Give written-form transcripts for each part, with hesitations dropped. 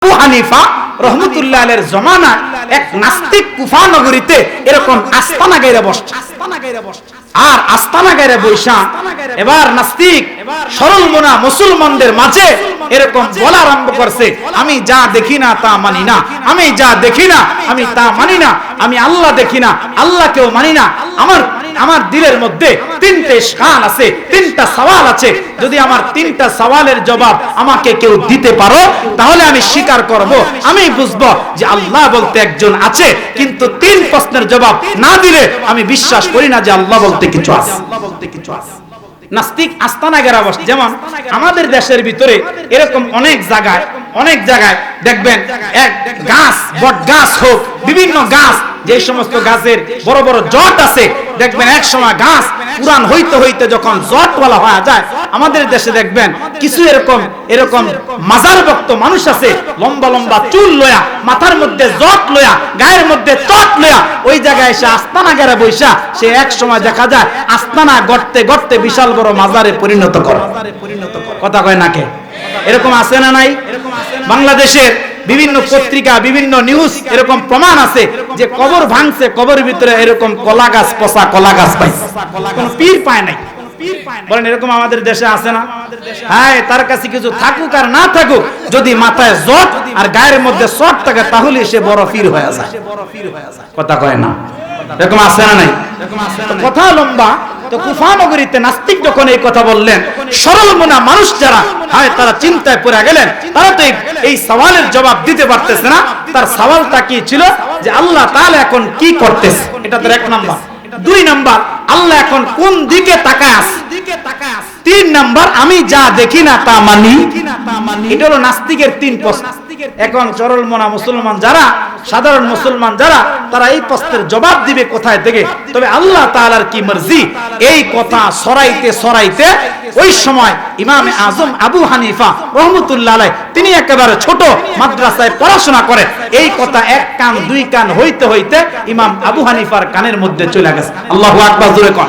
আবু হানিফা রহমতুল্লাহ আলাইহির জমানায় এক নাস্তিক কুফা নগরীতে এরকম আস্তানা গায়রা বসছে। আর আস্তানা গায়রা বৈশা এবার নাস্তিক সরল মনা মুসলমানদের মাঝে এরকম বলা আরম্ভ করছে, আমি যা দেখি না তা মানি না, আমি যা দেখি না আমি তা মানি না, আমি আল্লাহ দেখি না, আল্লাহকেও মানি না। আমার দিলের মধ্যে তিনটে শান আছে, তিনটা সওয়াল আছে। যদি আমার তিনটা সওয়ালের জবাব আমাকে কেউ দিতে পারো তাহলে আমি স্বীকার করব, আমি বুঝবো যে আল্লাহ বলতে একজন আছে। কিন্তু তিন প্রশ্নের জবাব না দিলে আমি বিশ্বাস করি না যে আল্লাহ বলতে কিছু আছে। নাস্তিক আস্তানা গেরা বসে। যেমন আমাদের দেশের ভিতরে এরকম অনেক জায়গায় দেখবেন এক গাছ, বট গাছ হোক, বিভিন্ন গাছ, যে সমস্ত গাছের বড় বড় জট আছে, দেখবেন এক সময় গাছ পুরান হইতে হইতে যখন জটওয়ালা হয়ে যায়, আমাদের দেশে দেখবেন কিছু এরকম মাজার ভক্ত মানুষ আছে, লম্বা লম্বা চুল লয়া, মাথার মধ্যে জট লয়া, গায়ের মধ্যে চট লয়া, ওই জায়গায় এসে আস্তানা গেরা বৈশা সে এক সময় দেখা যায় আস্তানা গড়তে গড়তে বিশাল বড় মাজারে পরিণত করে। কথা কয় নাকে? এরকম আছে না নাই? বাংলাদেশের বিভিন্ন পত্রিকা, বিভিন্ন নিউজ এরকম প্রমাণ আছে যে কবর ভাঙছে, কবরের ভিতরে এরকম কলা গাছ, পচা কলা গাছ পাইছে, কোন পীর পায় নাই। বলেন এরকম আমাদের দেশে আছে না? হ্যাঁ, তার কাছে কিছু থাকুক আর না থাকুক, যদি মাথায় জট আর গায়ের মধ্যে চট থাকে তাহলে সে বড় পীর হয়ে যায়। কথা কয় না? এরকম আছে না নাই? কথা লম্বা। তো কুফা নগরীতে নাস্তিক যখন এই কথা বললেন, সরল মনা মানুষ যারা হয় তারা চিন্তায় পড়ে গেলেন। তারা তো এই সওয়ালের জবাব দিতে পারতেছে না। তার সওয়ালটা কি ছিল যে আল্লাহ তাআলা এখন কি করতেছে, এটা তো এক নাম্বার। দুই নাম্বার, আল্লাহ এখন কোন দিকে তাকায় আছে। তিন নাম্বার, আমি যা দেখি না তা মানি। এটা হলো নাস্তিকের তিন প্রশ্ন। এখন সরল মনা মুসলমান যারা, সাধারণ মুসলমান যারা, তারা এই প্রশ্নের জবাব দিবে কোথায় থেকে? তবে আল্লাহ তাআলার কি মর্জি, এই কথা সরাইতে ওই সময় ইমামে আজম আবু হানিফা রহমতুল্লাহ আলাইহি, তিনি একেবারে ছোট মাদ্রাসায় পড়াশোনা করেন। এই কথা এক কান দুই কান হইতে হইতে ইমাম আবু হানিফার কানের মধ্যে চলে গেছে। আল্লাহু আকবার, জোরে কোন।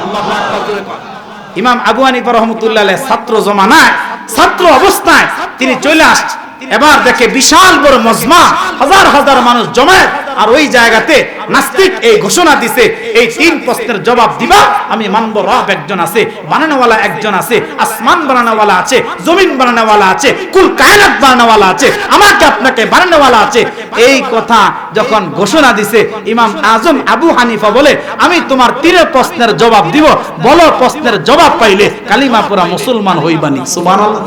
ইমাম আবু হানিফা রহমতুল্লাহ আলাইহি ছাত্র জমানায়, ছাত্র অবস্থায় তিনি চলে আসছে। এবার দেখে বিশাল বড় মজমা, হাজার হাজার মানুষ জমায়েত। আর ওই জায়গাতে নাস্তিক এই ঘোষণা দিছে, এই তিন প্রশ্নের জবাব দিবা আমি মানব। রব একজন আছে, বানানোওয়ালা একজন আছে, আসমান বানানোওয়ালা আছে, জমিন বানানোওয়ালা আছে, কুল কায়নাত বানানোওয়ালা আছে, আমাকে আপনাকে বানানোওয়ালা আছে। এই কথা যখন ঘোষণা দিছে, ইমাম আজম আবু হানিফা বলে, আমি তোমার তিন প্রশ্নের জবাব দিব, বলো প্রশ্নের জবাব পাইলে কালিমা পড়া মুসলমান হইবানি। সুবহানাল্লাহ।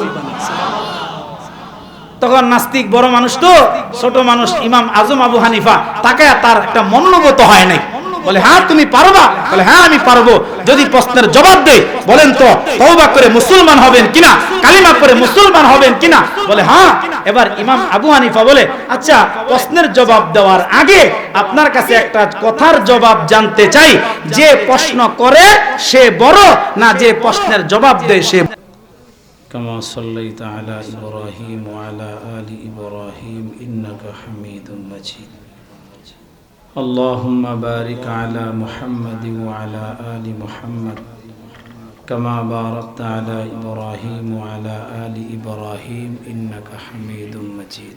তখন নাস্তিক বড় মানুষ তো, ছোট মানুষ ইমাম আজম আবু হানিফা তাকে তার একটা মনোগত হয় নাই। বলে হ্যাঁ তুমি পারবা? বলে হ্যাঁ আমি পারবো। যদি প্রশ্নের জবাব দেই, বলেন তো তওবা করে মুসলমান হবেন কিনা, কালিমা পড়ে মুসলমান হবেন কিনা? বলে হ্যাঁ। এবার ইমাম আবু হানিফা বলে, আচ্ছা প্রশ্নের জবাব দেওয়ার আগে আপনার কাছে একটা কথার জবাব জানতে চাই, যে প্রশ্ন করে সে বড় না যে প্রশ্নের জবাব দেয় সে? كما صليت على إبراهيم وعلى آل إبراهيم إنك حميد مجيد اللهم بارك على محمد وعلى آل محمد كما باركت على إبراهيم وعلى آل إبراهيم إنك حميد مجيد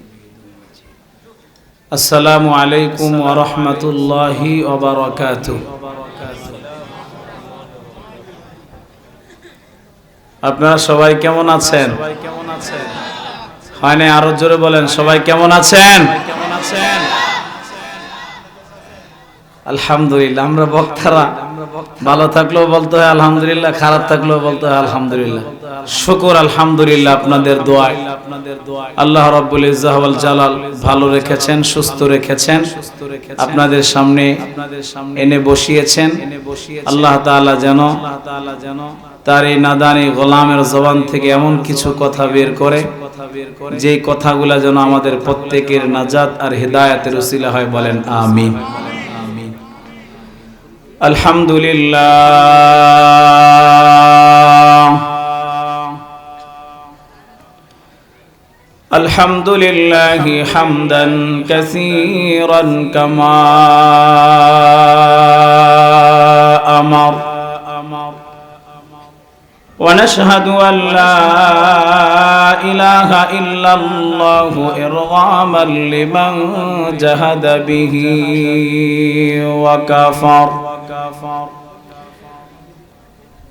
السلام عليكم ورحمة الله وبركاته আপনারা সবাই কেমন আছেন? হয় না, আরো জোরে বলেন, সবাই কেমন আছেন? আলহামদুলিল্লাহ। আমরা বক্তারা ভালো থাকলেও বলতে হয় আলহামদুলিল্লাহ, খারাপ থাকলেও বলতে হয় আলহামদুলিল্লাহ। শুকর আলহামদুলিল্লাহ আপনাদের দোয়ায় আল্লাহ রাব্বুল ইজ্জাত ওয়াল জালাল ভালো রেখেছেন, সুস্থ রেখেছেন, আপনাদের সামনে এনে বসিয়েছেন। আল্লাহ তাআলা যেন তার এই নাদানি গোলামের জবান থেকে এমন কিছু কথা বের করে, যে কথাগুলা যেন আমাদের প্রত্যেকের নাজাত আর হিদায়াতের উসিলা হয়। বলেন আমিন। আলহামদুলিল্লাহ আলহামদুলিল্লাহি হামদান কাসীরান কামা আমার ونشهد أن لا إله إلا الله إرغاما لمن جهد به وكفر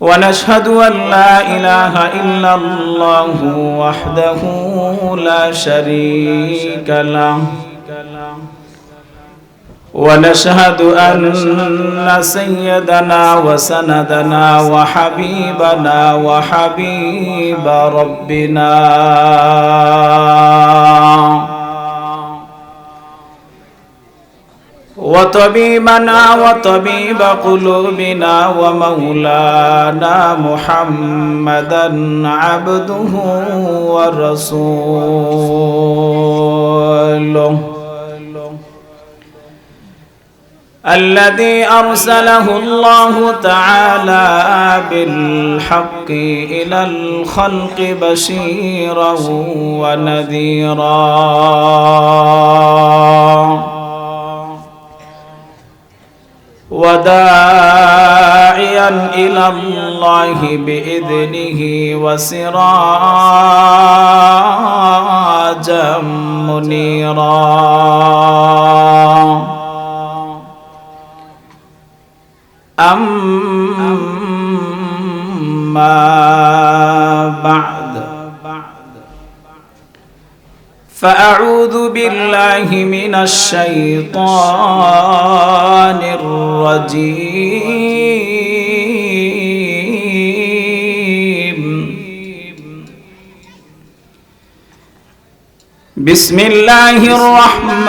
ونشهد أن لا إله إلا الله وحده لا شريك له ونشهد أن سيدنا وسندنا وحبيبنا وحبيب ربنا وطبيبنا وطبيب قلوبنا ومولانا محمدا عبده ورسوله الذي أرسله الله تعالى بالحق إلى الخلق بشيرا ونذيرا وداعيا إلى الله بإذنه وسراجا منيرا أما بعد فأعوذ بالله من الشيطان الرجيم بسم الله الرحمن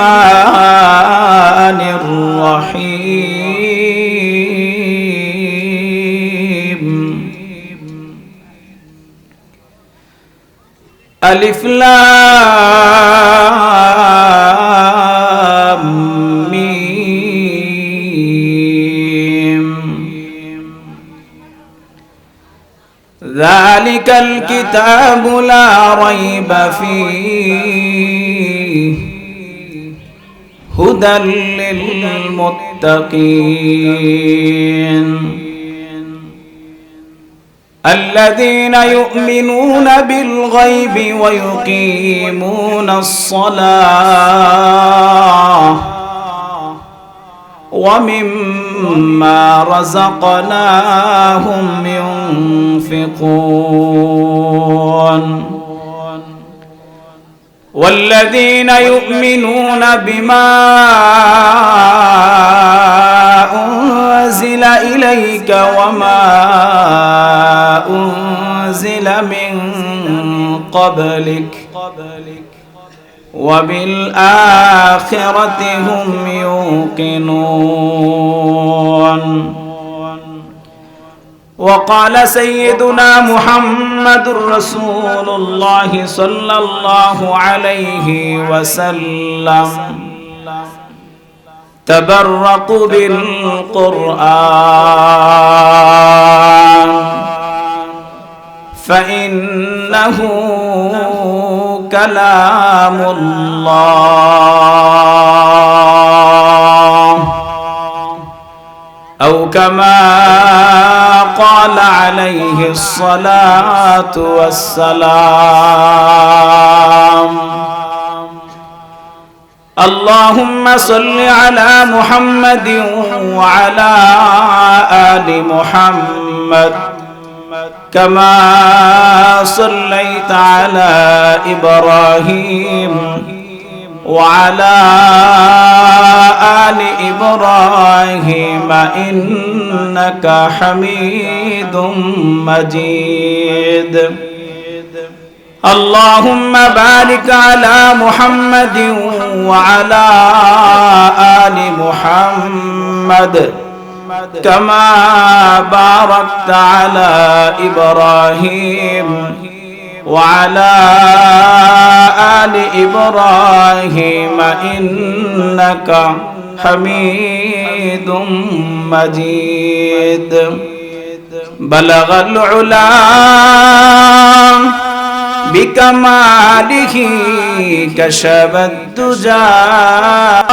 الرحيم ألف لام ميم ذلك الكتاب لا ريب فيه هدى للمتقين الذين يؤمنون بالغيب ويقيمون الصلاة ومما رزقناهم ينفقون والذين يؤمنون بما أنزل إليك وما أنزل من قبلك وبالآخرة هم يوقنون وقال سيدنا محمد رسول الله صلى الله عليه وسلم تبرقوا بالقرآن فإنه كلام الله أو كما قال عليه الصلاة والسلام اللهم صل على محمد وعلى آل محمد كما صليت على إبراهيم وعلى آل إبراهيم إنك حميد مجيد اللهم بارك على محمد وعلى آل محمد كما باركت على إبراهيم وعلى آل إبراهيم إنك حميد مجيد بلغ العلا বিকামালিহি কাশাবাদ-দুজা।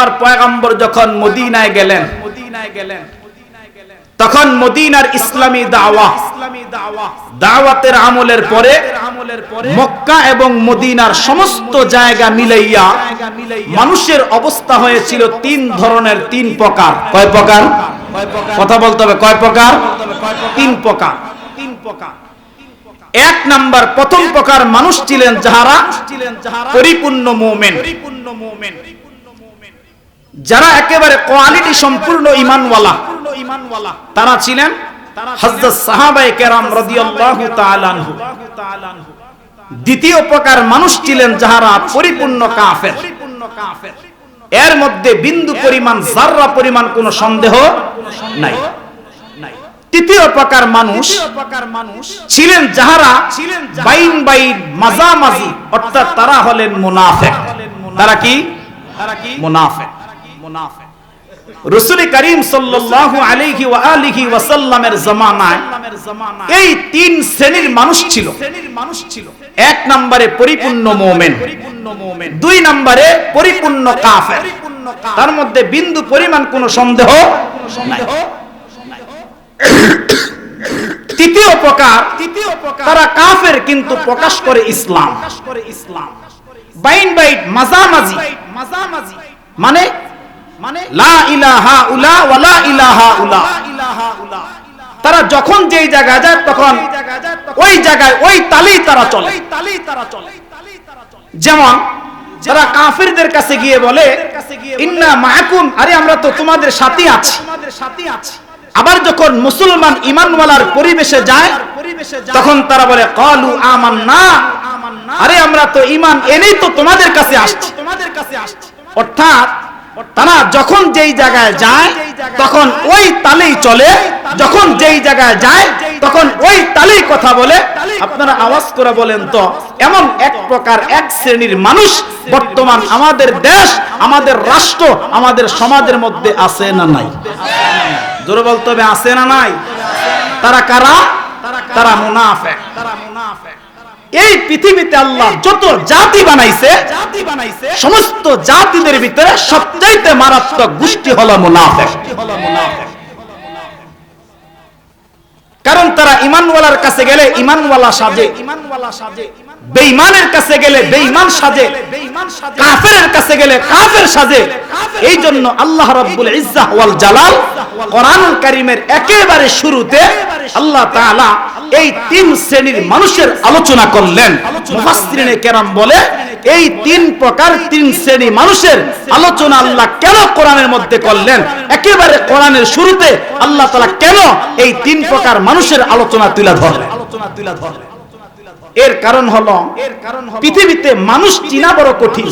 আর পয়গম্বর যখন মদিনায় গেলেন তখন মদিনার ইসলামী দাওয়াতের আমলের পরে মক্কা এবং মদিনার সমস্ত জায়গা মিলাইয়া মানুষের অবস্থা হয়েছিল তিন ধরনের, তিন প্রকার। কয় প্রকার? কথা বলতে হবে, কয় প্রকার? তিন প্রকার। এক নাম্বার, প্রথম প্রকার মানুষ ছিলেন যাহারা পরিপূর্ণ মুমিন, যারা একেবারে কোয়ালিটি সম্পূর্ণ ঈমানওয়ালা, তারা ছিলেন হযরত সাহাবায়ে কেরাম রাদিয়াল্লাহু তাআলা আনহু। দ্বিতীয় প্রকার মানুষ ছিলেন যাহারা পরিপূর্ণ কাফের, এর মধ্যে বিন্দু পরিমাণ, যাররা পরিমাণ কোনো সন্দেহ নাই। তৃতীয় প্রকার মানুষ ছিলেন যাহারা বাইন বাইন, মাঝামাঝি, অর্থাৎ তারা হলেন মুনাফিক। তারা কি? মুনাফিক। রাসূল করিম সাল্লাল্লাহু আলাইহি ওয়া আলিহি ওয়াসাল্লামের জামানায় এই তিন শ্রেণীর মানুষ ছিল। এক নম্বরে পরিপূর্ণ মুমিন, দুই নম্বরে পরিপূর্ণ কাফের, তার মধ্যে বিন্দু পরিমাণ কোনো সন্দেহ নাই। তৃতীয় প্রকার, তারা কাফের কিন্তু প্রকাশ করে ইসলাম। বাইন বাইন, মাঝামাঝি, মানে লা ইলাহা উলা ওয়া লা ইলাহা উলা। তারা যখন যেই জায়গায় যায় তখন ওই জায়গায় ওই তালেই তারা চলে। যেমন যারা কাফিরদের কাছে গিয়ে বলে ইন্না মাআকুম, আরে আমরা তো তোমাদের সাথে আছি। আবার যখন মুসলমান ঈমানওয়ালার পরিবেশে যায় তখন তারা বলে ক্বালু আমান্না, আরে আমরা তো ঈমান এনেই তো তোমাদের কাছে আসছি। অর্থাৎ তারা যখন যেই জায়গায় যায় তখন ওই তালেই চলে, যখন যেই জায়গায় যায় তখন ওই তালেই কথা বলে। আপনারা আওয়াজ করে বলেন তো, এমন এক প্রকার, এক শ্রেণীর মানুষ বর্তমান আমাদের দেশ, আমাদের রাষ্ট্র, আমাদের সমাজের মধ্যে আছে না নাই? জোরে বলতে হবে, আছে না নাই? তারা কারা? তারা মুনাফিক। এই পৃথিবীতে আল্লাহ যত জাতি বানাইছে, সমস্ত জাতিদের ভিতরে সবচাইতে মারাত্মক গোষ্ঠী হলো মুনাফিক। কারণ তারা ঈমানওয়ালার কাছে গেলে ঈমানওয়ালা সাজে, বেঈমানের কাছে গেলে বেঈমান সাজে, কাফেরের কাছে গেলে কাফের সাজে। এই জন্য আল্লাহ রাব্বুল ইজ্জাহ ওয়াল জালাল কোরআনুল কারীমের একেবারে শুরুতে আল্লাহ তাআলা এই তিন শ্রেণীর মানুষের আলোচনা করলেন। মুফাসসিরিনে কেরাম বলে এই তিন প্রকার, তিন শ্রেণী মানুষের আলোচনা আল্লাহ কেন কোরআনের মধ্যে করলেন? একেবারে কোরআনের শুরুতে আল্লাহ তাআলা কেন এই তিন প্রকার মানুষের আলোচনা তুলে ধরলেন? এর কারণ হলো পৃথিবীতে মানুষ চিনা বড় কঠিন।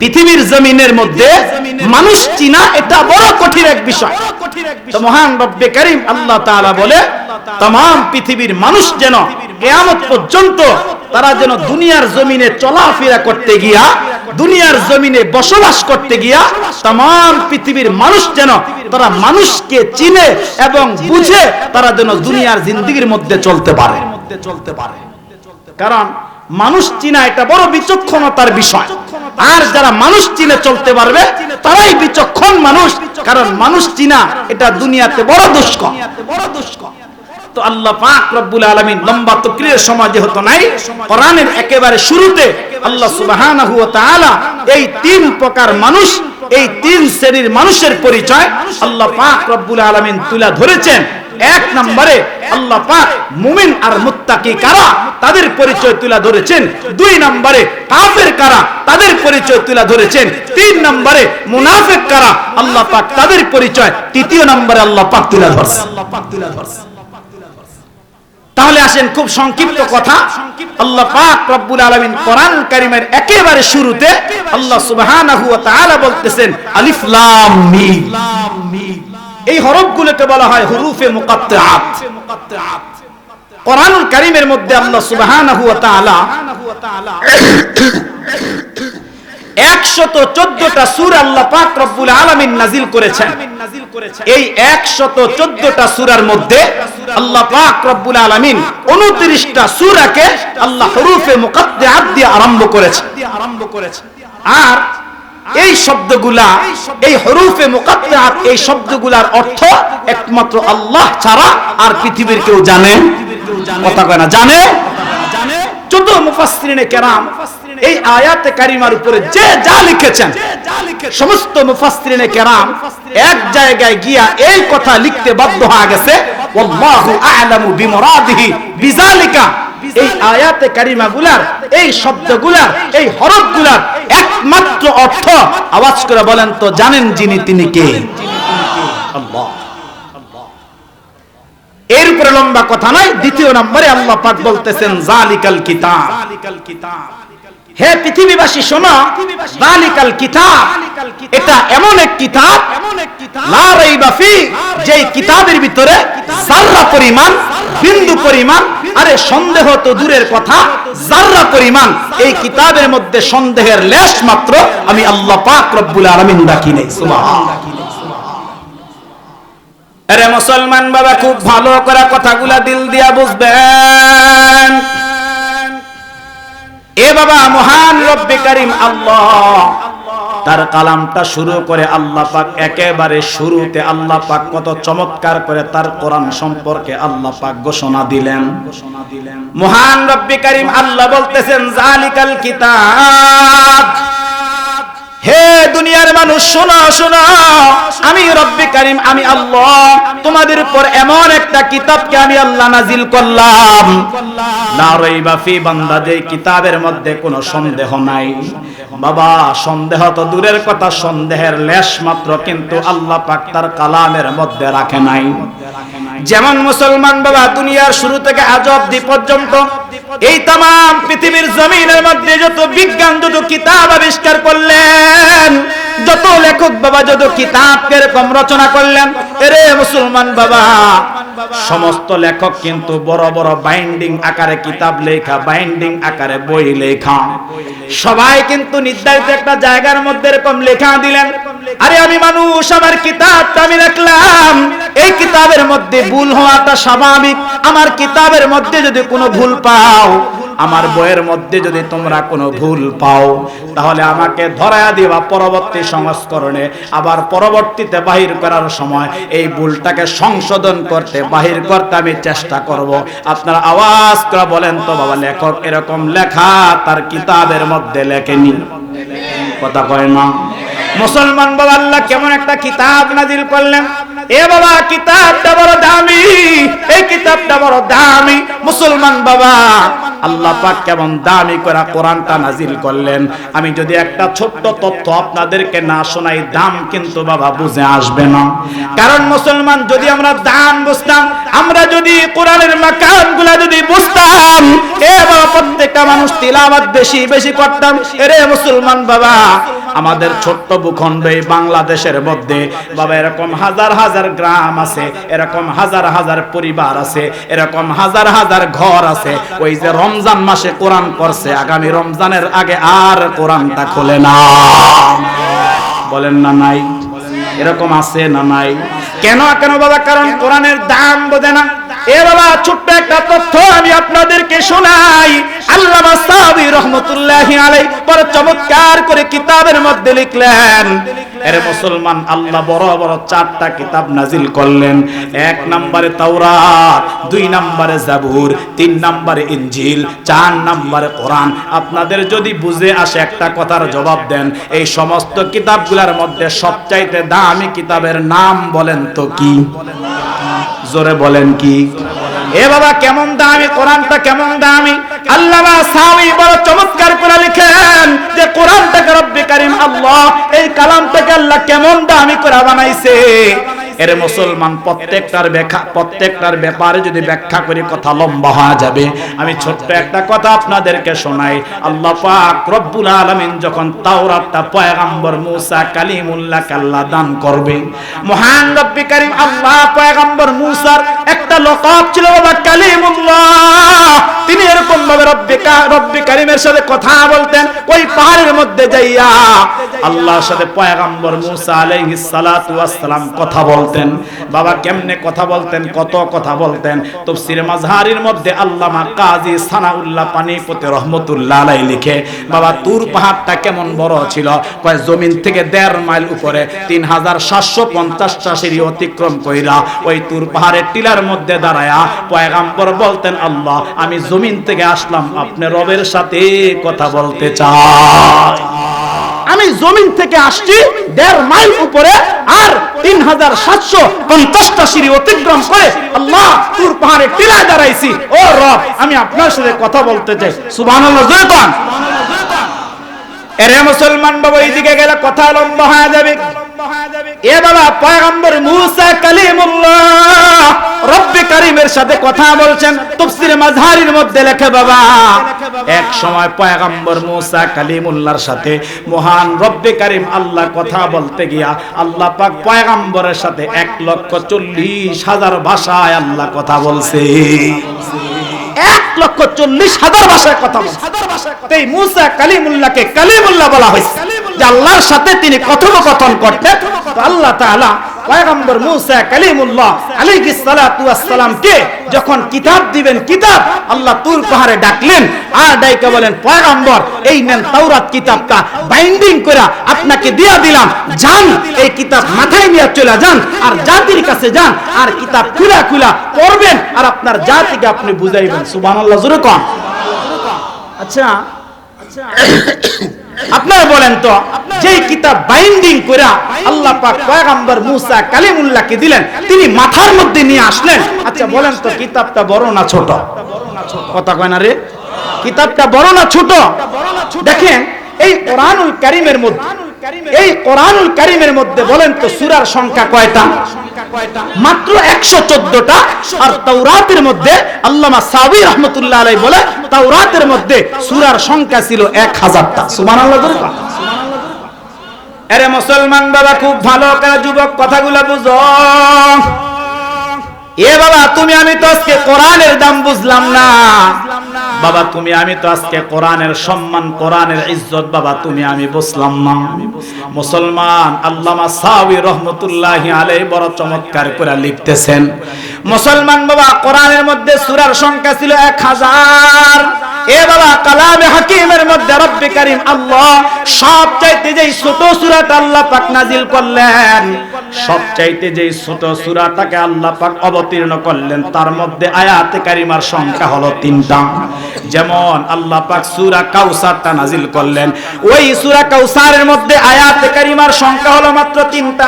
পৃথিবীর জমিনের মধ্যে মানুষ চিনা এটা বড় কঠিন এক বিষয়। তো মহান রব্বে কারীম আল্লাহ তাআলা বলে तमाम পৃথিবীর মানুষ যেন কিয়ামত পর্যন্ত তারা যেন দুনিয়ার জমিনে চলাফেরা করতে গিয়া, দুনিয়ার জমিনে বসবাস করতে গিয়া तमाम পৃথিবীর মানুষ যেন তারা মানুষকে চিনে এবং বুঝে তারা যেন দুনিয়ার জিন্দেগির মধ্যে চলতে পারে। কারণ মানুষ চিনা এটা বড় বিচক্ষণতার বিষয়। আর যারা মানুষ চিনে চলতে পারবে তারাই বিচক্ষণ মানুষ। কারণ মানুষ চিনা এটা দুনিয়াতে বড় দুষ্কর। তো আল্লাহ পাক রব্বুল আলামিন লম্বা তাকরীরের সময় যেহেতু নাই, কোরআনের একেবারে শুরুতে আল্লাহ সুবহানাহু ওয়া তাআলা এই তিন প্রকার মানুষ, এই তিন শ্রেণীর মানুষের পরিচয় আল্লাহ পাক রব্বুল আলামিন তুলে ধরেছেন। এক নম্বরে আল্লাহ পাক মুমিন আর মুত্তাকি কারা তাদের পরিচয় তুলে ধরেছেন। দুই নম্বরে কাফের কারা তাদের পরিচয় তুলে ধরেছেন। তিন নম্বরে মুনাফিক কারা আল্লাহ পাক তাদের পরিচয় তৃতীয় নম্বরে আল্লাহ পাক তুলে ধরেছেন। তাহলে আসেন খুব সংক্ষিপ্ত কথা, আল্লাহ পাক রব্বুল আলামিন কোরআন কারীমের একেবারে শুরুতে আল্লাহ সুবহানাহু ওয়া তাআলা বলতেছেন আলিফ লাম মিম। এই হরফগুলোকে বলা হয় হুরুফে মুকাত্তাআত। কোরআনুল কারীমের মধ্যে আল্লাহ সুবহানাহু ওয়া তাআলা 114টা সূরা আল্লাহ পাক রব্বুল আলামিন নাযিল করেছেন। এই 114টা সূরার মধ্যে আল্লাহ পাক রব্বুল আলামিন 29টা সূরাকে আল্লাহ হুরুফে মুকাত্তাআত দিয়ে আরম্ভ করেছেন। আর এই শব্দগুলা, এই হরুফে মুকাত্তাআত, এই শব্দগুলার অর্থ একমাত্র আল্লাহ ছাড়া আর পৃথিবীর কেউ জানে? কথা কয় না, জানে? যত মুফাসসিরিনে কেরাম এই আয়াতে কারিমার উপরে যে যা লিখেছেন, সমস্ত মুফাসসিরিনে কেরাম এক জায়গায় গিয়া এই কথা লিখতে বাধ্য হয়ে গেছে, ওয়াল্লাহু আ'লামু বিমুরাদিহি বিযালিকা। এই আয়াতে কারিমাগুলার, এই শব্দগুলার, এই হরফগুলার একমাত্র অর্থ, আওয়াজ করে বলেন তো, জানেন যিনি, তিনি কে? আল্লাহ। এর উপরে লম্বা কথা নাই। দ্বিতীয় নম্বরে আল্লাহ পাক বলতেছেন যালিকাল কিতাব। হে পৃথিবীবাসী শোনো, যালিকাল কিতাব, এটা এমন এক কিতাব, লা রাইবা ফি, যেই কিতাবের ভিতরে যাররা পরিমাণ, বিন্দু পরিমাণ, আরে সন্দেহ তো দূরের কথা, যাররা পরিমাণ এই কিতাবের মধ্যে সন্দেহের লেশ মাত্র আমি আল্লাহ পাক রব্বুল আলামিন রাখি নাই। সুবহানাল্লাহ। আরে মুসলমান বাবা, খুব ভালো করে কথাগুলা দিল দিয়া বুঝবেন। এ বাবা, মহান রব্বে কারীম আল্লাহ তার কালামটা শুরু করে আল্লাহ পাক একেবারে শুরুতে আল্লাহ পাক কত চমৎকার করে তার কোরআন সম্পর্কে আল্লাহ পাক ঘোষণা দিলেন। মহান রব্বে কারীম আল্লাহ বলতেছেন যালিকাল কিতাব। হে দুনিয়ার মানুষ শোনো শোনো, আমি রব্বে কারীম, আমি আল্লাহ তোমাদের উপর এমন একটা কিতাবকে আমি আল্লাহ নাজিল করলাম, লা রাইবা ফি, বান্দা যে কিতাবের মধ্যে কোনো সন্দেহ নাই। বাবা, সন্দেহ তো দূরের কথা, সন্দেহের লেশ মাত্র কিন্তু আল্লাহ পাক তার কালামের মধ্যে রাখে নাই। যেমন মুসলমান বাবা, দুনিয়ার শুরু থেকে আজ অবধি পর্যন্ত এই তামাম পৃথিবীর জমিনের মধ্যে যত বিজ্ঞান, যত কিতাব আবিষ্কার করলেন, যত লেখক বাবা যত কিতাব এরকম রচনা করলেন, এরে মুসলমান বাবা, সমস্ত লেখক কিন্তু বড় বড় বাইন্ডিং আকারে কিতাব লেখা, বাইন্ডিং আকারে বই লেখা, সবাই কিন্তু নির্ধারিত একটা জায়গার মধ্যে এরকম লেখা দিলেন। আরে আমি মানুষ, আমার কিতাবটা আমি রাখলাম, এই কিতাবের মধ্যে ভুল হওয়াটা স্বাভাবিক। আমার কিতাবের মধ্যে যদি কোনো ভুল পাও, আমার বইয়ের মধ্যে যদি তোমরা কোনো ভুল পাও, তাহলে আমাকে ধরায়া দিবা পরবর্তী সংস্করণে, আবার পরবর্তীতে বাহির করার সময় এই ভুলটাকে সংশোধন করতে, বাহির করতে আমি চেষ্টা করব। আপনারা আওয়াজ করে বলেন তো বাবা, লেখক এরকম লেখা তার কিতাবের মধ্যে লেখেনি? কথা কয় না। মুসলমান বাবা, আল্লাহ কেমন একটা কিতাব নাজিল করলেন। এ বাবা, কিতাবটা বড় দামি, এই কিতাবটা বড় দামি। মুসলমান বাবা, আল্লাহ পাক কেমন দামি করে কোরআনটা নাজিল করলেন। আমি যদি একটা ছোট্ট তথ্য আপনাদেরকে না শোনাই, দাম কিন্তু বাবা বুঝে আসবে না। কারণ মুসলমান, যদি আমরা দাম বুঝতাম, আমরা যদি কোরআনের মাকামগুলো যদি বুঝতাম, এ বাবা, প্রত্যেকটা মানুষ তিলাওয়াত বেশি বেশি করতাম। এরে মুসলমান বাবা, আমাদের ছোট্ট ভূখণ্ড এই বাংলাদেশের মধ্যে বাবা এরকম হাজার হাজার গ্রাম আছে, এরকম হাজার হাজার পরিবার আছে, এরকম হাজার হাজার ঘর আছে। ওই যে রমজান মাসে কোরআন পড়ছে, আগামী রমজানের আগে আর কোরআনটা খোলে না। বলেন না নাই? এরকম আছে না নাই? কেন কেন বাবা? কারণ কোরআনের দাম বোঝে না। এ বাবা, ছোট্ট একটা তথ্য আমি আপনাদেরকে শোনাই। আল্লামা সাঈদী রাহমাতুল্লাহি আলাইহি বড় চমৎকার করে কিতাবের মধ্যে লিখলেন। এর মুসলমান, আল্লাহ বড় বড় 4টা কিতাব নাজিল করলেন। 1 নম্বরে তাওরাত, 2 নম্বরে জাবুর, 3 নম্বরে ইনজিল, 4 নম্বরে কোরআন। আপনাদের যদি বুঝে আসে একটা কথার জবাব দেন, এই সমস্ত কিতাবগুলোর মধ্যে সবচাইতে দামি কিতাবের নাম বলেন তো কি? জোরে বলেন কি? এ বাবা, কেমন দামি কোরআনটা, কেমন দামি! আল্লামা সাঈদী বড় চমৎকার করে লিখেন যে কোরআনটাকে রব্বে কারীম আল্লাহ, এই কালামটাকে আল্লাহ কেমন দামি করে বানাইছে। এর মুসলমান, প্রত্যেকটার ব্যাপারে যদি ব্যাখ্যা করি কথা লম্বা হয়ে যাবে। আমি ছোট্ট একটা কথা আপনাদেরকে শোনাই। আল্লাহ পাক রব্বুল আলামিন যখন তাওরাতটা পয়গম্বর মুসা কালিমুল্লাহকে আল্লাহ দান করবে, মহান রব্বে কারীম আল্লাহ পয়গম্বর মুসার একটা লকাব ছিল বাবা, কালিমুল্লাহ। তিনি এরকম ভাবে রব্বে কারীমের সাথে কথা বলতেন। ওই পাহাড়ের মধ্যে যাইয়া আল্লাহর সাথে পয়গম্বর মুসা আলাইহিস সালাতু ওয়াস সালাম কথা বলতেন। বলতেন বাবা, কেমনে কথা বলতেন, কত কথা বলতেন। তাফসীরে মাযহারির মধ্যে আল্লামা কাজী সানাউল্লাহ পানিপতি রহমাতুল্লাহ আলাইহি লিখে বাবা তুর পাহাড়টা কেমন বড় ছিল, কয় জমিন থেকে 1.5 মাইল উপরে 3750টা সিঁড়ি অতিক্রম কইরা ওই তুর পাহাড়ের টিলার মধ্যে দাঁড়ায়া পয়গম্বর বলতেন, আল্লাহ আমি জমিন থেকে আসলাম আপনার রবের সাথে কথা বলতে চাই। আমি জমিন থেকে আসছি 1.5 মাইল উপরে আর 3750টা সিঁড়ি অতিক্রম করে আল্লাহ তুর পাহাড়ের টিলায় দাঁড়াইছি। ও রব, আমি আপনার সাথে কথা বলতে চাই। সুবহানাল্লাহ জোরে কোন। এরে মুসলমান বাবা, এইদিকে গেলে কথা লম্বা হয়ে যাবে। এ বাবা, পয়গম্বর মুসা কালিমুল্লাহ রব্বে কারীমের সাথে কথা বলছেন। তাফসীরে মাযহারির মধ্যে লেখে বাবা, এক সময় পয়গম্বর মুসা কালিমুল্লাহর সাথে মহান রব্বে কারীম আল্লাহ কথা বলতে গিয়া আল্লাহ পাক পয়গম্বরের সাথে 1,40,000 ভাষায় আল্লাহ কথা বলছে। 1,40,000 ভাষায় কথা বলছে। এই মুসা কালিমুল্লাহকে কালিমুল্লাহ বলা হয়েছে যে আল্লাহর সাথে তিনি কথোপকথন করতেন। তো আল্লাহ তাআলা পয়গম্বর মুসা কালিমুল্লাহ আলাইহিস সালাতু ওয়াস সালামকে যখন কিতাব দিবেন, কিতাব আল্লাহ তুর পাহাড়ে ডাকলেন আর ডাইকা বলেন, পয়গম্বর এই নেন তাওরাত কিতাবটা বাইন্ডিং করে আপনাকে দিয়া দিলাম, যান এই কিতাব মাথায় নিয়ে চলে যান আর জাতির কাছে যান আর কিতাব খুলা খুলা পড়বেন আর আপনার জাতিকে আপনি বুঝাইবেন। সুবহানাল্লাহ জোরে কোন। আচ্ছা আপনারা বলেন তো, যেই কিতাব বাইন্ডিং করে আল্লাহ পাক পয়গম্বর মুসা কালিমুল্লাহকে দিলেন, তিনি মাথার মধ্যে নিয়ে আসলেন। আচ্ছা বলেন তো, কিতাবটা বড় না ছোট? কথা কয় না রে, কিতাবটা বড় না ছোট? দেখেন এই কোরআনুল কারীমের মধ্যে, এই কোরআনুল কারীমের মধ্যে বলেন তো সূরার সংখ্যা কয়টা? মাত্র 114টা। আর তাওরাতের মধ্যে আল্লামা সাবি রাহমাতুল্লাহ আলাইহি বলে তাওরাতের মধ্যে সূরার সংখ্যা ছিল 1000টা। সুবহানাল্লাহ। আরে মুসলমান বাবা, খুব ভালো করে যুবক কথাগুলো বুঝো। এ বাবা, তুমি আমি তো আজকে কোরআনের দাম বুঝলাম না বাবা, তুমি আমি তো আজকে কোরআনের সম্মান, কোরআনের ইজ্জত বাবা তুমি আমি বুঝলাম না। মুসলমান আল্লামা সাবি রহমাতুল্লাহি আলাইহি বড় চমৎকার করে লিখতেছেন, মুসলমান বাবা কোরআনের মধ্যে সূরার সংখ্যা ছিল 1000। এ বাবা, কালামে হাকিমের মধ্যে রব্বে কারীম আল্লাহ সবচাইতে যেই ছোট সূরাটা আল্লাহ পাক নাজিল করলেন, সবচাইতে যেই ছোট সূরাটাকে আল্লাহ পাক অবতীর্ণ করলেন, তার মধ্যে আয়াতে কারিমার সংখ্যা হলো 3টা। যেমন আল্লাহ পাক সূরা কাউসারটা নাজিল করলেন, ওই সূরা কাউসারের মধ্যে আয়াতে কারিমার সংখ্যা হলো মাত্র 3টা।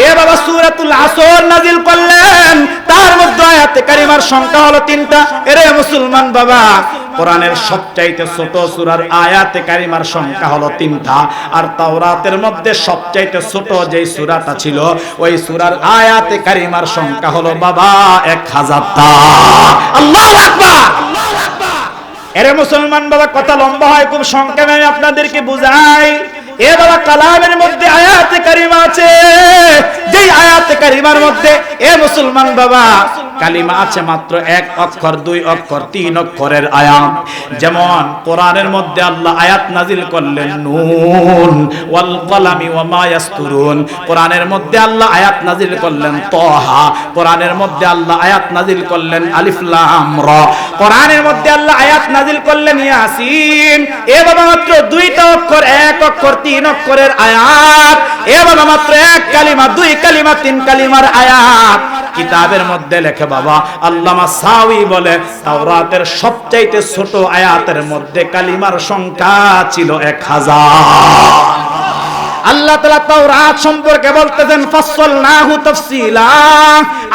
এ বাবা, সূরাতুল আসর নাজিল করলেন, তার মধ্যে আয়াতে কারিমার সংখ্যা হলো 3টা। এরে মুসলমান বাবা, কোরআনের সবচাইতে ছোট সূরার আয়াতে কারিমার সংখ্যা হলো 3টা। আর তাওরাতের মধ্যে সবচাইতে ছোট যেই সূরাটা ছিল, ওই সূরার আয়াতে কারিমার সংখ্যা হলো বাবা 1000টা। আল্লাহু আকবার। এরে মুসলমান বাবা, কথা লম্বা হয়, খুব সংক্ষেপে আমি আপনাদেরকে বুঝাই। এ বাবা, কালামের মধ্যে আয়াতে কারিমা আছে, যেই আয়াতে কারিমার মধ্যে এ মুসলমান বাবা কালিমা আছে মাত্র 1 অক্ষর, 2 অক্ষর, 3 অক্ষরের আয়াত। যেমন কোরআনের মধ্যে আল্লাহ আয়াত নাজিল করলেন নুন ওয়াল কলামি ওয়া মা ইয়াসতুরুন, কোরআনের মধ্যে আল্লাহ আয়াত নাজিল করলেন তাহা, কোরআনের মধ্যে আল্লাহ আয়াত নাজিল করলেন আলিফ লাম রা, কোরআনের মধ্যে আল্লাহ আয়াত নাজিল করলেন ইয়াসিন। এ বাবা, মাত্র 2টা অক্ষর, 1 অক্ষর, 3 অক্ষরের আয়াত। এ বাবা, মাত্র 1 কালিমা, 2 কালিমা, 3 কালিমার আয়াত। কিতাবের মধ্যে লেখে বাবা, আল্লামা সাউই বলে তাওরাতের সবচাইতে ছোট আয়াতের মধ্যে কালিমার সংখ্যা ছিল 1000। আল্লাহ তাআলা তাওরাত সম্পর্কে বলতেছেন ফাসসালনাহু তাফসীলা,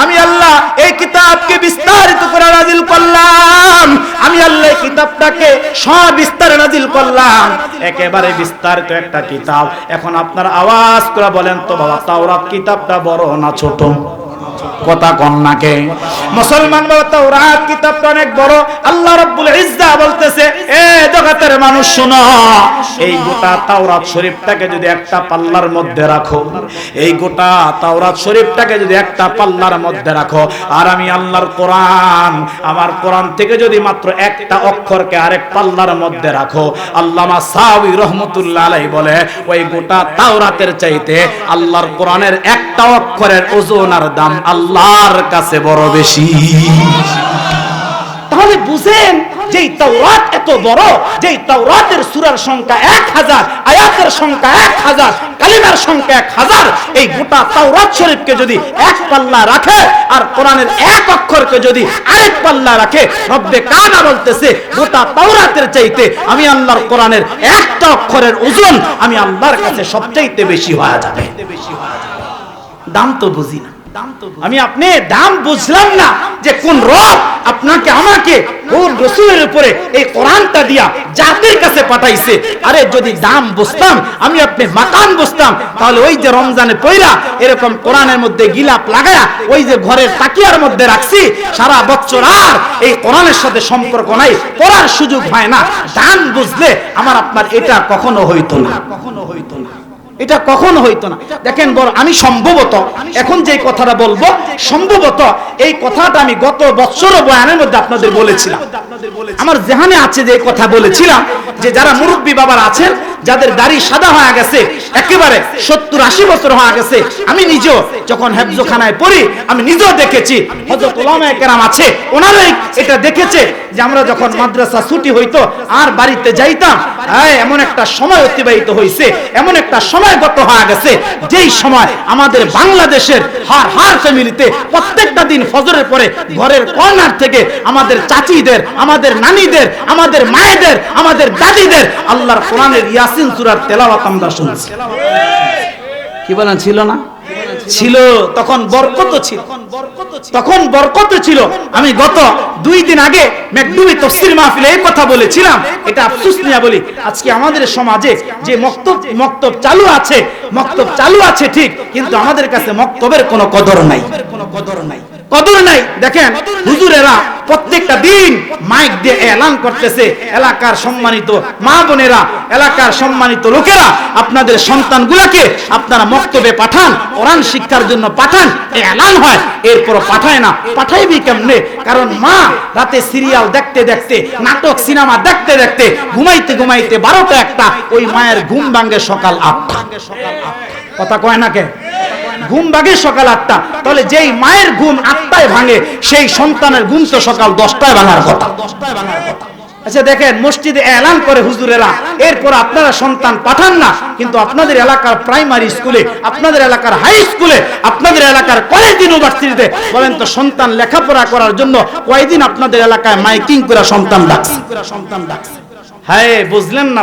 আমি আল্লাহ এই কিতাবকে বিস্তারিত করে নাজিল করলাম, আমি আল্লাহ এই কিতাবটাকে সবিস্তারে নাজিল করলাম, একেবারে বিস্তারিত একটা কিতাব। এখন আপনারা আওয়াজ করে বলেন তো বাবা, তাওরাত কিতাবটা বড় না ছোট? কথা কন্যাকে মুসলমান বাবা তাওরাত কিতাবটা অনেক বড় আল্লাহ রাব্বুল ইজ্জা বলতেছে এ জগতের মানুষ শোনো এই গোটা তাওরাত শরীফটাকে যদি একটা পাল্লার মধ্যে রাখো এই গোটা তাওরাত শরীফটাকে যদি একটা পাল্লার মধ্যে রাখো আর আমি আল্লাহর কোরআন আমার কোরআন থেকে যদি মাত্র একটা অক্ষরকে আরেক পাল্লার মধ্যে রাখো আল্লামা সাহাবী রাহমাতুল্লাহ আলাইহি বলে ওই গোটা তাওরাতের চাইতে আল্লাহর কোরআনের একটা অক্ষরের ওজন আর দাম আল্লাহর কাছে বড় বেশি তাহলে বুঝেন যে তাওরাত এত বড় যে তাওরাতের সূরার সংখ্যা 1000 আয়াতের সংখ্যা 1000 কালিমার সংখ্যা 1000 এই গোটা তাওরাত শরীফকে যদি এক পাল্লা রাখে আর কোরআনের এক অক্ষরকে যদি আরেক পাল্লা রাখে রব্বে কানা বলতেছে গোটা তাওরাতের চাইতে আমি আল্লাহর কোরআনের একটা অক্ষরের ওজন আমি আল্লাহর কাছে সবচাইতে বেশি হয়ে যাবে দাম তো বুঝি না আমি আপনি দাম বুঝলাম না যে কোন রব আপনাকে আমাকে কোন রাসূলের উপরে এই কোরআনটা দিয়া জাতির কাছে পাঠাইছে আরে যদি দাম বুঝতাম আমি আপনি মাকান বুঝতাম তাহলে ওই যে রমজানে পয়রা এরকম কোরআনের মধ্যে গিলাপ লাগায়া ওই যে ঘরের তাকিয়ার মধ্যে রাখছি সারা বছর আর এই কোরআনের সাথে সম্পর্ক নাই পড়ার সুযোগ হয় না দাম বুঝলে আমার আপনার এটা কখনো হইতো না এটা কখনো হইতো না দেখেন বড় আমি সম্ভবত এখন যে কথাটা বলবো সম্ভবত এই কথাটা আমি গত বছর বয়ানের মধ্যে আপনাদের বলেছিলাম আমার জেহানে আছে যে কথা বলেছিলাম যে যারা মুরব্বী বাবার আছেন যাদের দাড়ি সাদা হয়ে গেছে একেবারে 70-80 বছর হয়ে গেছে আমি নিজেও যখন হেফজখানায় পড়ি আমি নিজেও দেখেছি হযরত উলামায়ে কেরাম আছে ওনারাই এটা দেখেছে যে আমরা যখন মাদ্রাসা ছুটি হইতো আর বাড়িতে যাইতাম এমন একটা সময় অতিবাহিত হইছে এমন একটা সময় গত হয়ে গেছে যেই সময় আমাদের বাংলাদেশের হার ফ্যামিলিতে প্রত্যেকটা দিন ফজরের পরে ঘরের কর্নার থেকে আমাদের চাচিদের আমাদের নানীদের আমাদের মায়েদের আমাদের দাদিদের আল্লাহর কোরআনের ইয়াসিন সূরার তেলাওয়াত আমরা শুনছি কি বলেন ছিল না ছিল তখন বরকত ছিল তখন বরকত ছিল আমি গত 2 দিন আগে মেকডুবি তাফসীর মাহফিলে এই কথা বলেছিলাম এটা আফসোস নিয়ে বলি আজকে আমাদের সমাজে যে মক্তব চালু আছে ঠিক কিন্তু আমাদের কাছে মক্তবের কোনো কদর নাই কদর নাই দেখেন হুজুরেরা প্রত্যেকটা দিন মাইক দিয়ে এলান করতেছে এলাকার সম্মানিত মা বোনেরা এলাকার সম্মানিত লোকেরা আপনাদের সন্তানগুলোকে আপনারা মক্তবে পাঠান কোরআন শিক্ষার জন্য পাঠান এলান হয় এরপর পাঠায় না পাঠাইবি কেমনে কারণ মা রাতে সিরিয়াল দেখতে দেখতে নাটক সিনেমা দেখতে দেখতে ঘুমাইতে 12টা 1টা ওই মায়ের ঘুম ভাঙে সকাল 8টা কথা কয় না কে ঘুম ভাঙে সকাল 8টা তাহলে যেই মায়ের ঘুম 8টায় ভাঙে সেই সন্তানের ঘুম তো সকাল 10টায় ভাঙার কথা আচ্ছা দেখেন মসজিদে এলান করে হুজুরেরা এরপর আপনারা সন্তান পাঠান না কিন্তু আপনাদের এলাকার প্রাইমারি স্কুলে আপনাদের এলাকার হাই স্কুলে আপনাদের এলাকার কলেজ ইউনিভার্সিটিতে বলেন তো সন্তান লেখাপড়া করার জন্য কয়দিন আপনাদের এলাকায় মাইকিং করে সন্তান ডাকছে হ্যাঁ বুঝলেন না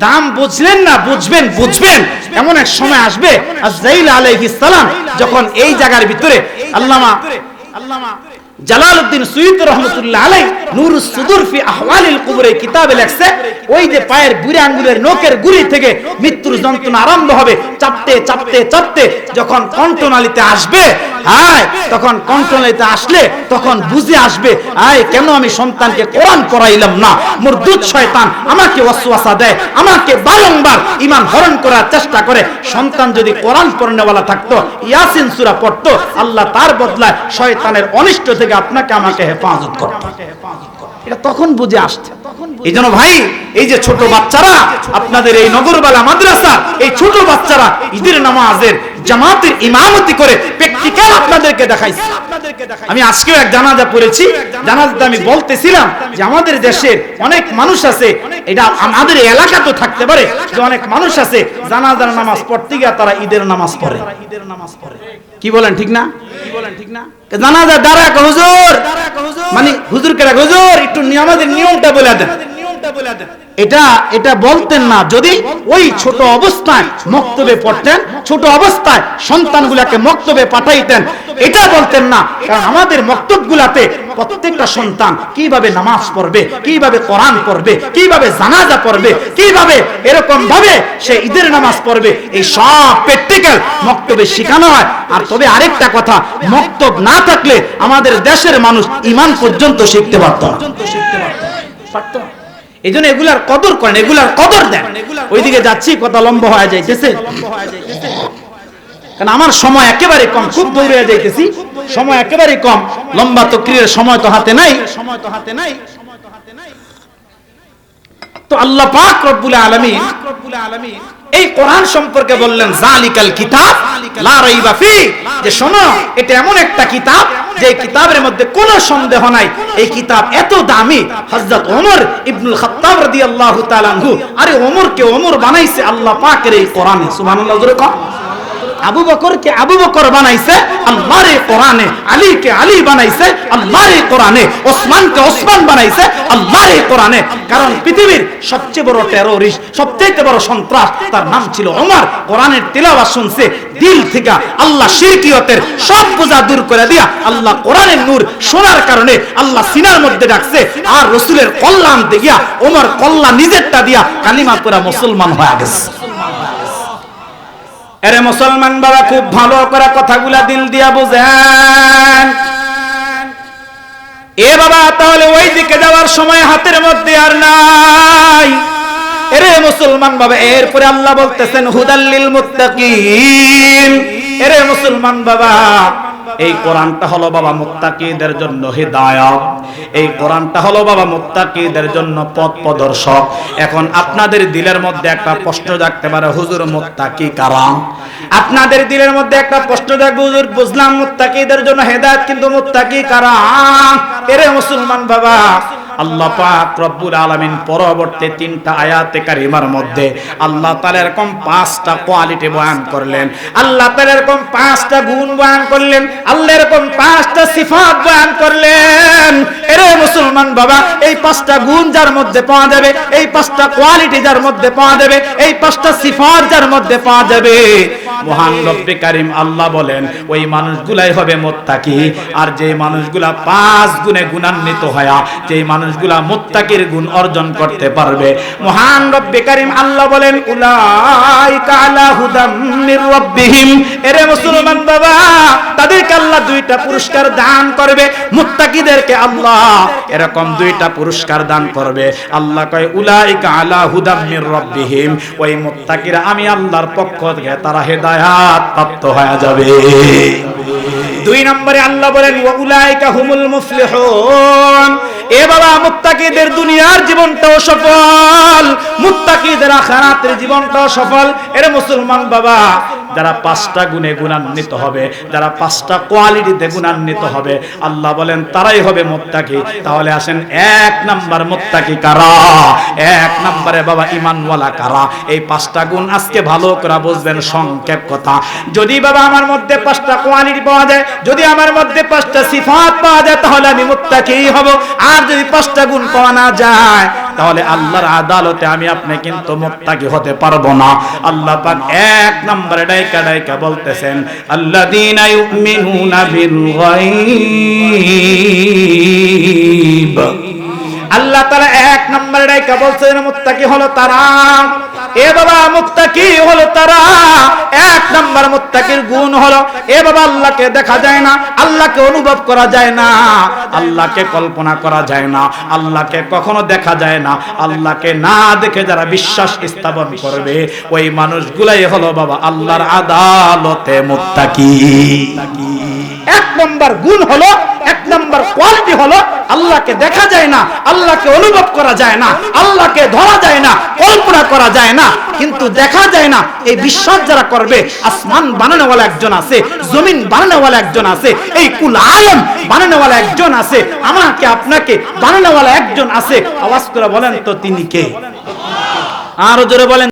দাম বুঝলেন না বুঝবেন এমন এক সময় আসবে আজরাইল আলাইহিস সালাম যখন এই জায়গার ভিতরে আল্লামা জালালউদ্দিন সুয়ুতী রাহমাতুল্লাহ আলাইহি নূরুস সুদুর ফি আহওয়ালিল কুবুরে কিতাবে লেখছে ওই যে পায়ের বুড়ি আঙ্গুলের নখের গুড়ি থেকে মৃত্যুর যন্ত্রণা আরম্ভ হবে চাপতে যখন কণ্ঠনালীতে আসবে তখন কণ্ঠনালীতে আসলে তখন বুঝে আসবে কেন আমি সন্তানকে কোরআন পড়াইলাম না মুরদুদ শয়তান আমাকে ওয়াসওয়াসা দেয় আমাকে বারংবার ঈমান হরণ করার চেষ্টা করে সন্তান যদি কোরআন পড়নেওয়ালা থাকতো ইয়াসিন সূরা পড়তো আল্লাহ তার বদলায় শয়তানের অনিষ্ট থেকে আপনাকে আমাকে হেফাজত করত এটা তখন বুঝে আসছে এইজন্য ভাই এই যে ছোট বাচ্চারা আপনাদের এই নগরবালা মাদ্রাসা এই ছোট বাচ্চারা ঈদের নামাজের জামাতের ইমামতি করে প্র্যাকটিক্যাল আপনাদেরকে দেখাইছে আমি আজকেও এক জানাজা পড়েছি জানাজাতে আমি বলতেছিলাম যে আমাদের দেশের অনেক মানুষ আছে এটা আমাদের এলাকা তো থাকতে পারে যে অনেক মানুষ আছে জানাজার নামাজ পড়তে গিয়ে তারা ঈদের নামাজ পড়ে কি বলেন ঠিক না জানাজা দাঁড়া হুজুর মানে হুজুরকে হুজুর একটু আমাদের নিয়মটা বলে দেন এটা বলতেন না। যদি ওই ছোট অবস্থায় মক্তবে পড়তেন, ছোট অবস্থায় সন্তানগুলাকে মক্তবে পাঠাইতেন, এটা বলতেন না। কারণ আমাদের মক্তবগুলাতে প্রত্যেকটা সন্তান কিভাবে নামাজ পড়বে, কিভাবে কোরআন পড়বে, কিভাবে জানাজা পড়বে, কিভাবে এরকম ভাবে সে ঈদের নামাজ পড়বে, এই সব প্র্যাকটিক্যাল মক্তবে শেখানো হয়। আর তবে আরেকটা কথা, মক্তব না থাকলে আমাদের দেশের মানুষ ঈমান পর্যন্ত শিখতে পারত না। এই জন্য এগুলার কদর করেন, এগুলার কদর দেন। ওইদিকে যাচ্ছি, কথা লম্বা হয়ে যাইতেছে, কারণ আমার সময় একেবারে কম, খুব দৌড়ে যাইতেছি, সময় একেবারে কম। লম্বা তকরীরের সময় তো হাতে নাই। তো আল্লাহ পাক রব্বুল আলামিন এই কোরআন সম্পর্কে বললেন যালিকাল কিতাব লা রাইবা ফি, যে শোনো এটা এমন একটা কিতাব যে কিতাবের মধ্যে কোনো সন্দেহ নাই। এই কিতাব এত দামি, হযরত ওমর ইবনুল খাত্তাব রাদিয়াল্লাহু তাআলা আনহু, আরে ওমরকে ওমর বানাইছে আল্লাহ পাকের এই কোরআনে। সুবহানাল্লাহ জোরে কও। আবু বকরকে আবু বকর বানাইছে আল্লাহর এই কোরআনে, আলীকে আলী বানাইছে আল্লাহর এই কোরআনে, ওসমানকে ওসমান বানাইছে আল্লাহর এই কোরআনে। কারণ পৃথিবীর সবচেয়ে বড় টেররিস্ট, সবচেয়ে বড় সন্ত্রাস, তার নাম ছিল ওমর। কোরআনের তিলাওয়াত শুনছে, দিল থেকে আল্লাহ শিরকিয়তের সব বোঝা দূর করে দিয়া আল্লাহ কোরআনের নূর শোনার কারণে আল্লাহ সিনার মধ্যে রাখছে। আর রাসূলের কল্যাণ দিয়া ওমর কল্যাণ নিজেরটা দিয়া কালিমা পড়া মুসলমান হয়ে গেছে। আরে মুসলমান বাবা, খুব ভালো করে কথাগুলা দিল দিয়া বুঝেন। এ বাবা, তাহলে ওই দিকে যাওয়ার সময় হাতের মধ্যে আর নাই। এরে মুসলমান বাবা, এরপরে আল্লাহ বলতেছেন হুদাল্লিল মুত্তাকিন। এরে মুসলমান বাবা, এই কোরআনটা হলো বাবা মুত্তাকিদের জন্য হিদায়াত। এই কোরআনটা হলো বাবা মুত্তাকিদের জন্য পথ প্রদর্শক। এখন আপনাদের দিলের মধ্যে একটা প্রশ্ন জাগতে পারে, হুজুর মুত্তাকি কারা? আপনাদের দিলের মধ্যে একটা প্রশ্ন জাগবে, হুজুর বুঝলাম মুত্তাকিদের জন্য হেদায়েত, কিন্তু মুত্তাকি কারা? এরে মুসলমান বাবা, আল্লাহ পাক রব্বুল আলামিন পরবর্তী 3টা আয়াতে কারিমার মধ্যে আল্লাহ তাআলা এরকম 5টা কোয়ালিটি বয়ান করলেন, আল্লাহ তাআলা এরকম 5টা গুণ বয়ান করলেন, আল্লাহ এরকম 5টা সিফাত বয়ান করলেন। এরে মুসলমান বাবা, এই 5টা গুণ যার মধ্যে পাওয়া যাবে, এই 5টা কোয়ালিটি যার মধ্যে পাওয়া যাবে, এই 5টা সিফাত যার মধ্যে পাওয়া যাবে, মহান রব্বে কারীম আল্লাহ বলেন ওই মানুষগুলাই হবে মুত্তাকি। আর যে মানুষগুলা 5 গুণে গুণান্বিত হয়া, যে মানুষগুলা মুত্তাকির গুণ অর্জন করতে পারবে, মহান রব্বে কারীম আল্লাহ বলেন উলাইকা আলা হুদাম মির রাব্বিহিম। এরে মুসলমান বাবা, তাদেরকে আল্লাহ 2টা পুরস্কার দান করবে। মুত্তাকিদেরকে আল্লাহ এরকম 2টা পুরস্কার দান করবে। আল্লাহ কয় উলাইকা আলা হুদাম মির রাব্বিহিম, ওই মুত্তাকিরা আমি আল্লাহর পক্ষ থেকে তারা হেদায়েত প্রাপ্ত হয়ে যাবে। 2 নম্বরে আল্লাহ বলেন ওয়া উলাইকা হুমুল মুফলিহুন। এ বাবা, মুত্তাকিদের দুনিয়ার জীবনটাও সফল, মুত্তাকিদের আখিরাতের জীবনটাও সফল। এর মুসলমান বাবা, যারা 5টা গুণে গুণান্বিত হবে, যারা 5টা কোয়ালিটিতে গুণান্বিত হবে, আল্লাহ বলেন তারাই হবে মুত্তাকি। তাহলে আসেন 1 নাম্বার মুত্তাকি কারা? 1 নম্বরে বাবা ঈমানওয়ালা কারা? এই 5টা গুণ আজকে ভালো করে বুঝবেন, সংক্ষেপ কথা। যদি বাবা আমার মধ্যে 5টা কোয়ালিটি পাওয়া যায়, যদি আমার মধ্যে 5টা সিফাত পাওয়া যায়, তাহলে আমি মুত্তাকি হব। আর যদি 5টা গুণ পাওয়া না যায়, তাহলে আল্লাহর আদালতে আমি আপনি কিন্তু মুত্তাকি হতে পারবো না। আল্লাহ পাক 1 নম্বরে ডাইকা ডাইকা বলতেছেন আল্লাযীনা ইউমিনুনা বিল গায়ব। আল্লাহ তাআলা 1 নম্বরে ডাইকা বলছেন মুত্তাকি হলো তারা। এ বাবা, মুত্তাকি হলো তারা। 1 নম্বর মুত্তাকির গুণ হলো, এ বাবা আল্লাহকে দেখা যায় না, আল্লাহকে অনুভব করা যায় না, আল্লাহকে কল্পনা করা যায় না, আল্লাহকে কখনো দেখা যায় না। আল্লাহকে না দেখে যারা বিশ্বাস স্থাপন করবে, ওই মানুষগুলাই হলো বাবা আল্লাহর আদালতে মুত্তাকি। 1 নম্বর গুণ হলো, 1 নম্বর কোয়ালিটি হলো আল্লাহকে দেখা যায় না, আল্লাহকে অনুভব করা যায় না, আল্লাহকে ধরা যায় না, কল্পনা করা যায় না, কিন্তু দেখা যায় না। এই বিশ্বাস যারা করবে, আসমান বানানোওয়ালা একজন আছে, জমিন বানানোওয়ালা একজন আছে, এই কুল আলম বানানোওয়ালা একজন আছে, আমাকে আপনাকে বানানোওয়ালা একজন আছে। আওয়াজ করে বলেন তো তিনি কে? আরো জোরে বলেন।